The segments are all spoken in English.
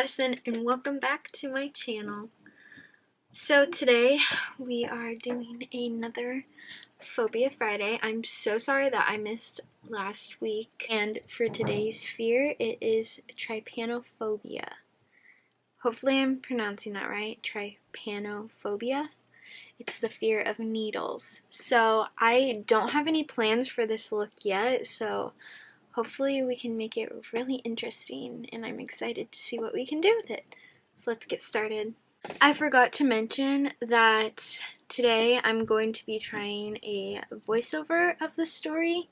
Madison and welcome back to my channel. So today we are doing another Phobia Friday. I'm so sorry that I missed last week, and for today's fear it is trypanophobia. Hopefully I'm pronouncing that right. Trypanophobia. It's the fear of needles. So I don't have any plans for this look yet, so hopefully we can make it really interesting, and I'm excited to see what we can do with it. So let's get started. I forgot to mention that today I'm going to be trying a voiceover of the story.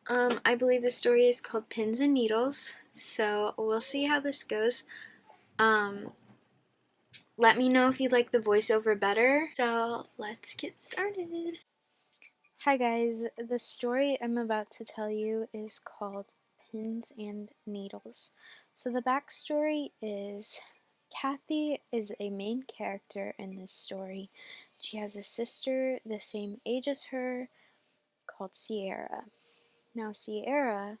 I believe the story is called Pins and Needles, so we'll see how this goes. Let me know if you like the voiceover better. So let's get started. Hi guys, the story I'm about to tell you is called Pins and Needles. So the backstory is Kathy is a main character in this story. She has a sister the same age as her called Sierra. Now Sierra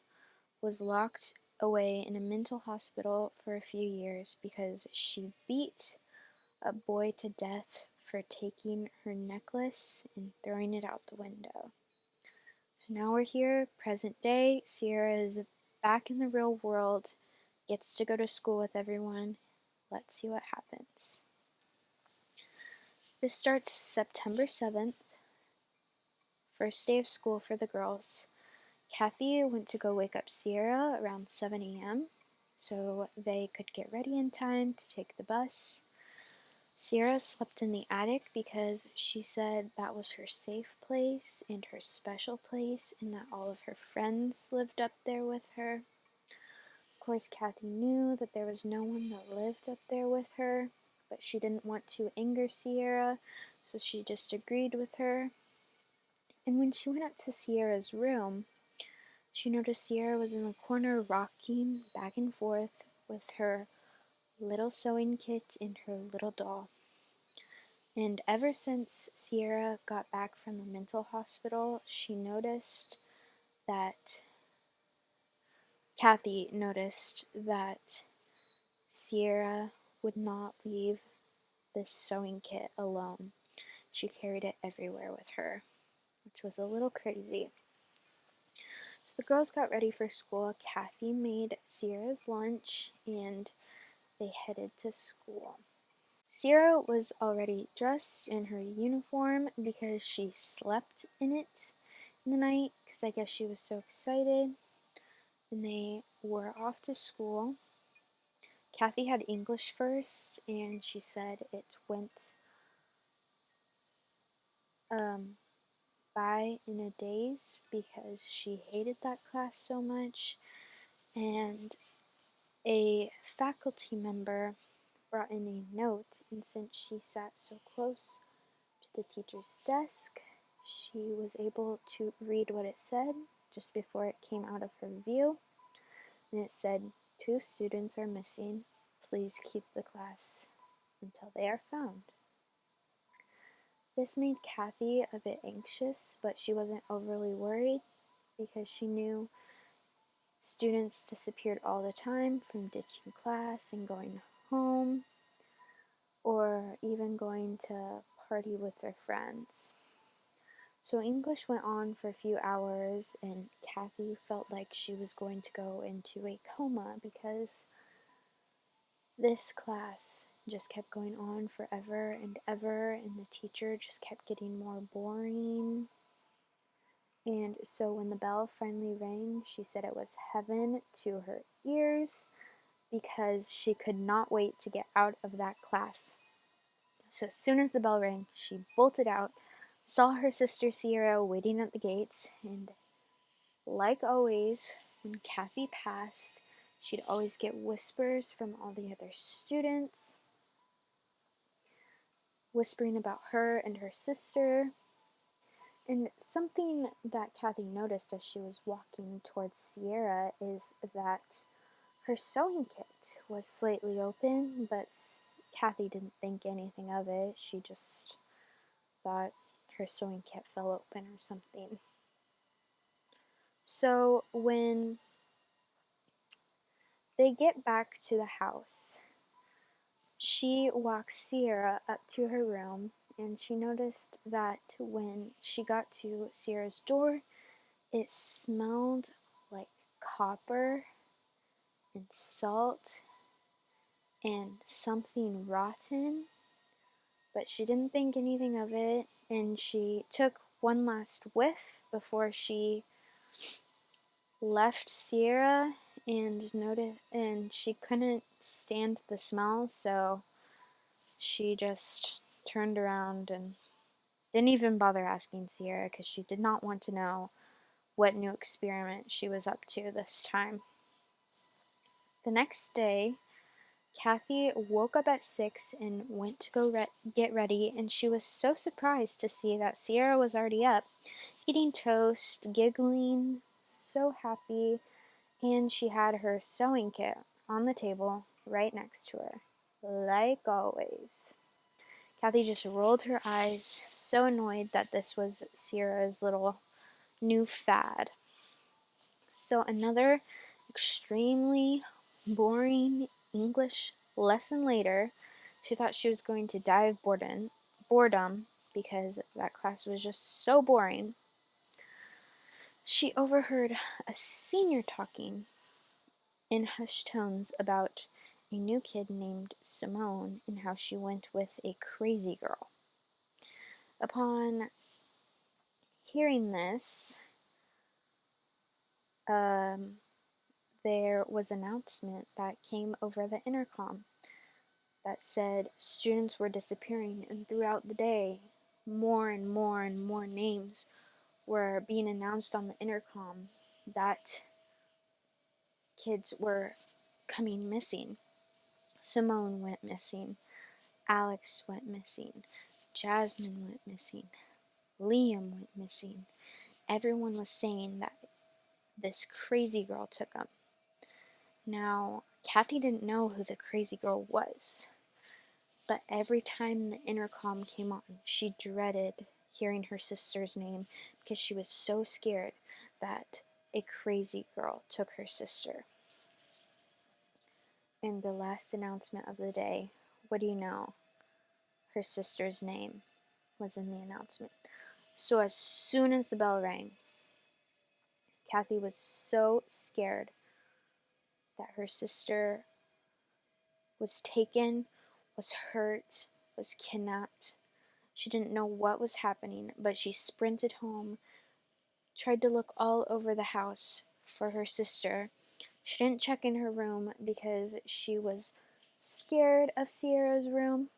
was locked away in a mental hospital for a few years because she beat a boy to death for taking her necklace and throwing it out the window. So now we're here, present day. Sierra is back in the real world, gets to go to school with everyone. Let's see what happens. This starts September 7th, first day of school for the girls. Kathy went to go wake up Sierra around 7 a.m. so they could get ready in time to take the bus. Sierra slept in the attic because she said that was her safe place and her special place, and that all of her friends lived up there with her. Of course, Kathy knew that there was no one that lived up there with her, but she didn't want to anger Sierra, so she just agreed with her. And when she went up to Sierra's room, she noticed Sierra was in the corner rocking back and forth with her little sewing kit and her little doll. And ever since Sierra got back from the mental hospital, Kathy noticed that Sierra would not leave this sewing kit alone. She carried it everywhere with her, which was a little crazy. So the girls got ready for school. Kathy made Sierra's lunch and they headed to school. Sierra was already dressed in her uniform because she slept in it in the night because I guess she was so excited. And they were off to school. Kathy had English first, and she said it went by in a daze because she hated that class so much. And a faculty member brought in a note, and since she sat so close to the teacher's desk, she was able to read what it said just before it came out of her view. And it said, 2 students are missing. Please keep the class until they are found. This made Kathy a bit anxious, but she wasn't overly worried because she knew students disappeared all the time from ditching class and going home, or even going to party with their friends. So English went on for a few hours, and Kathy felt like she was going to go into a coma because this class just kept going on forever and ever, and the teacher just kept getting more boring. And so when the bell finally rang, she said it was heaven to her ears because she could not wait to get out of that class. So as soon as the bell rang, she bolted out, saw her sister Sierra waiting at the gates, and like always, when Kathy passed, she'd always get whispers from all the other students, whispering about her and her sister. And something that Kathy noticed as she was walking towards Sierra is that her sewing kit was slightly open, but Kathy didn't think anything of it. She just thought her sewing kit fell open or something. So when they get back to the house, She walked Sierra up to her room, and she noticed that when she got to Sierra's door, it smelled like copper and salt and something rotten, but she didn't think anything of it, and she took one last whiff before she left Sierra and she couldn't stand the smell, so she just turned around and didn't even bother asking Sierra because she did not want to know what new experiment she was up to this time. The next day, Kathy woke up at 6 and went to go get ready, and she was so surprised to see that Sierra was already up, eating toast, giggling, so happy, and she had her sewing kit on the table right next to her, like always. Kathy just rolled her eyes, so annoyed that this was Sierra's little new fad. So, another extremely boring English lesson later, she thought she was going to die of boredom because that class was just so boring. She overheard a senior talking in hushed tones about a new kid named Simone and how she went with a crazy girl. Upon hearing this, there was an announcement that came over the intercom that said students were disappearing, and throughout the day, more and more and more names were being announced on the intercom that kids were coming missing. Simone went missing. Alex went missing. Jasmine went missing. Liam went missing. Everyone was saying that this crazy girl took them. Now, Kathy didn't know who the crazy girl was, but every time the intercom came on, she dreaded hearing her sister's name because she was so scared that a crazy girl took her sister. And the last announcement of the day, what do you know? Her sister's name was in the announcement. So as soon as the bell rang, Kathy was so scared that her sister was taken, was hurt, was kidnapped. She didn't know what was happening, but she sprinted home, tried to look all over the house for her sister. She didn't check in her room because she was scared of Sierra's room,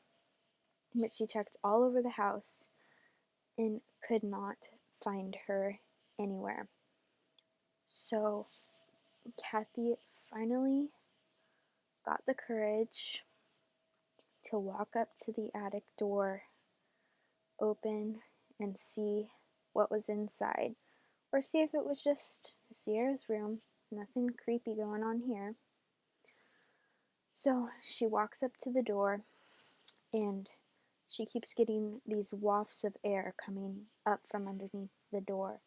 but she checked all over the house and could not find her anywhere. So Kathy finally got the courage to walk up to the attic door, open, and see what was inside, or see if it was just Sierra's room. Nothing creepy going on here. So she walks up to the door, and she keeps getting these wafts of air coming up from underneath the door.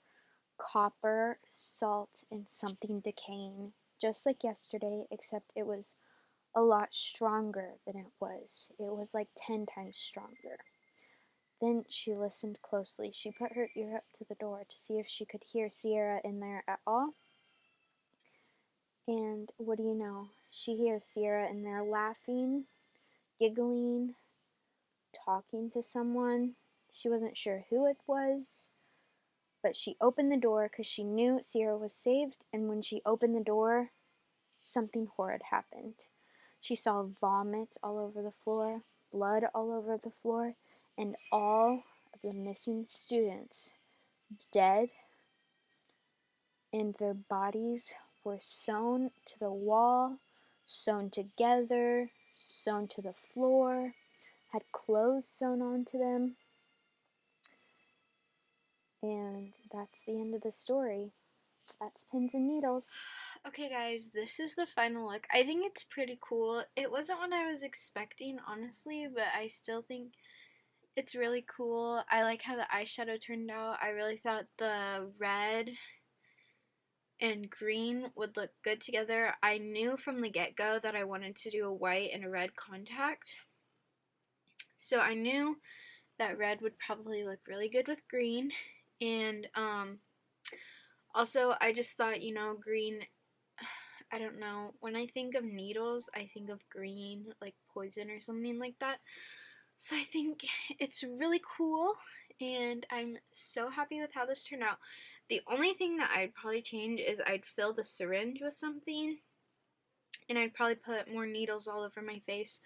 Copper, salt, and something decaying, just like yesterday, except it was a lot stronger than it was. It was like 10 times stronger. Then she listened closely. She put her ear up to the door to see if she could hear Sierra in there at all. And what do you know? She hears Sierra in there laughing, giggling, talking to someone. She wasn't sure who it was, but she opened the door because she knew Sierra was saved, and when she opened the door, something horrid happened. She saw vomit all over the floor, blood all over the floor, and all of the missing students dead, and their bodies were sewn to the wall, sewn together, sewn to the floor, had clothes sewn onto them. And that's the end of the story. That's Pins and Needles. Okay, guys, this is the final look. I think it's pretty cool. It wasn't what I was expecting, honestly, but I still think it's really cool. I like how the eyeshadow turned out. I really thought the red and green would look good together. I knew from the get-go that I wanted to do a white and a red contact. So I knew that red would probably look really good with green. And also I just thought, you know, green, I don't know, when I think of needles, I think of green, like poison or something like that. So I think it's really cool, and I'm so happy with how this turned out. The only thing that I'd probably change is I'd fill the syringe with something, and I'd probably put more needles all over my face.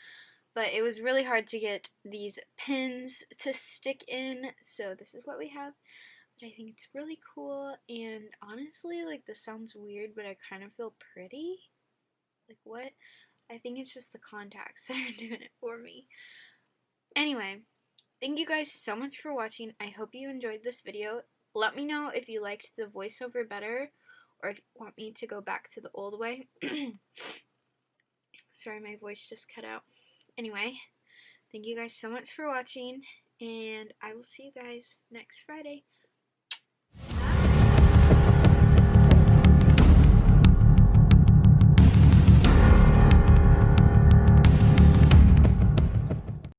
But it was really hard to get these pins to stick in, so this is what we have. But I think it's really cool, and honestly, like, this sounds weird, but I kind of feel pretty. Like, what? I think it's just the contacts that are doing it for me. Anyway, thank you guys so much for watching. I hope you enjoyed this video. Let me know if you liked the voiceover better, or if you want me to go back to the old way. Sorry, my voice just cut out. Anyway, thank you guys so much for watching, and I will see you guys next Friday.